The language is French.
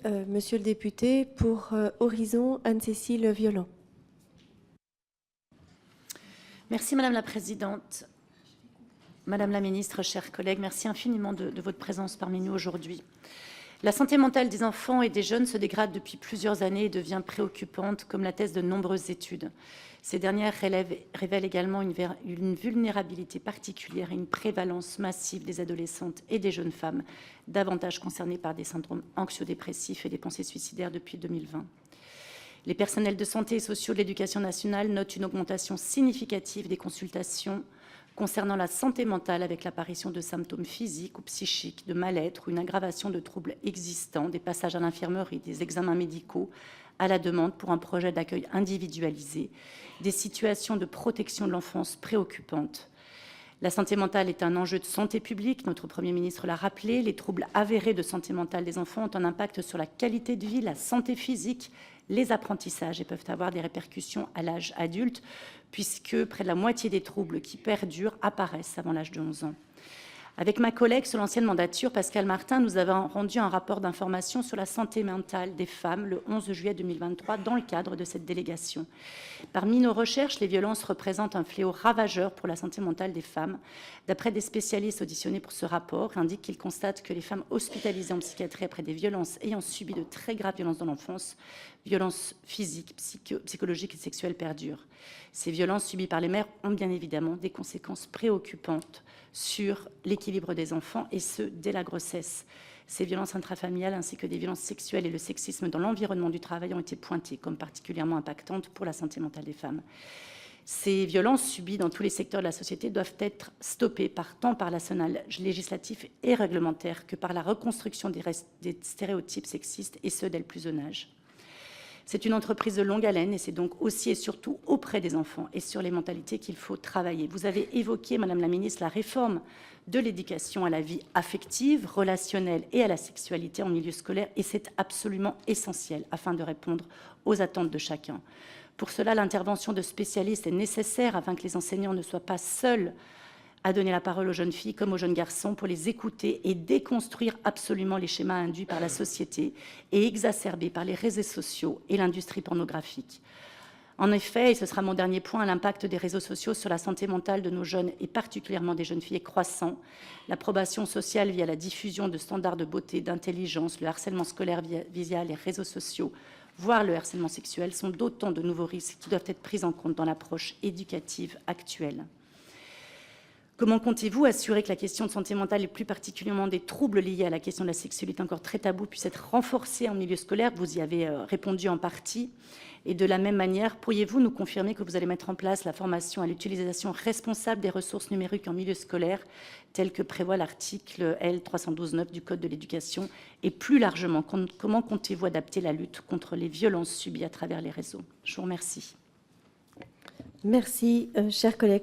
Monsieur le député. Pour Horizon, Anne-Cécile Violent. Merci Madame la Présidente. Madame la Ministre, chers collègues, merci infiniment de votre présence parmi nous aujourd'hui. La santé mentale des enfants et des jeunes se dégrade depuis plusieurs années et devient préoccupante, comme l'attestent de nombreuses études. Ces dernières révèlent également une vulnérabilité particulière et une prévalence massive des adolescentes et des jeunes femmes, davantage concernées par des syndromes anxio-dépressifs et des pensées suicidaires depuis 2020. Les personnels de santé et sociaux de l'Éducation nationale notent une augmentation significative des consultations concernant la santé mentale avec l'apparition de symptômes physiques ou psychiques, de mal-être ou une aggravation de troubles existants, des passages à l'infirmerie, des examens médicaux à la demande pour un projet d'accueil individualisé, des situations de protection de l'enfance préoccupantes. La santé mentale est un enjeu de santé publique, notre Premier ministre l'a rappelé. Les troubles avérés de santé mentale des enfants ont un impact sur la qualité de vie, la santé physique, les apprentissages et peuvent avoir des répercussions à l'âge adulte, puisque près de la moitié des troubles qui perdurent apparaissent avant l'âge de 11 ans. Avec ma collègue sur l'ancienne mandature, Pascale Martin, nous avons rendu un rapport d'information sur la santé mentale des femmes le 11 juillet 2023 dans le cadre de cette délégation. Parmi nos recherches, les violences représentent un fléau ravageur pour la santé mentale des femmes. D'après des spécialistes auditionnés pour ce rapport, indiquent qu'ils constatent que les femmes hospitalisées en psychiatrie après des violences ayant subi de très graves violences dans l'enfance, violences physiques, psychologiques et sexuelles perdurent. Ces violences subies par les mères ont bien évidemment des conséquences préoccupantes sur l'équilibre des enfants, et ce, dès la grossesse. Ces violences intrafamiliales ainsi que des violences sexuelles et le sexisme dans l'environnement du travail ont été pointés comme particulièrement impactantes pour la santé mentale des femmes. Ces violences subies dans tous les secteurs de la société doivent être stoppées tant par l'arsenal législatif et réglementaire que par la reconstruction des stéréotypes sexistes, et ce, dès le plus jeune âge. C'est une entreprise de longue haleine et c'est donc aussi et surtout auprès des enfants et sur les mentalités qu'il faut travailler. Vous avez évoqué, Madame la Ministre, la réforme de l'éducation à la vie affective, relationnelle et à la sexualité en milieu scolaire, et c'est absolument essentiel afin de répondre aux attentes de chacun. Pour cela, l'intervention de spécialistes est nécessaire afin que les enseignants ne soient pas seuls à donner la parole aux jeunes filles comme aux jeunes garçons pour les écouter et déconstruire absolument les schémas induits par la société et exacerbés par les réseaux sociaux et l'industrie pornographique. En effet, et ce sera mon dernier point, l'impact des réseaux sociaux sur la santé mentale de nos jeunes et particulièrement des jeunes filles est croissant. L'approbation sociale via la diffusion de standards de beauté, d'intelligence, le harcèlement scolaire via les réseaux sociaux, voire le harcèlement sexuel, sont d'autant de nouveaux risques qui doivent être pris en compte dans l'approche éducative actuelle. Comment comptez-vous assurer que la question de santé mentale et plus particulièrement des troubles liés à la question de la sexualité encore très taboue puisse être renforcée en milieu scolaire? Vous y avez répondu en partie. Et de la même manière, pourriez-vous nous confirmer que vous allez mettre en place la formation à l'utilisation responsable des ressources numériques en milieu scolaire, tel que prévoit l'article L. 312-9 du Code de l'éducation? Et plus largement, comment comptez-vous adapter la lutte contre les violences subies à travers les réseaux? Je vous remercie. Merci, chers collègues.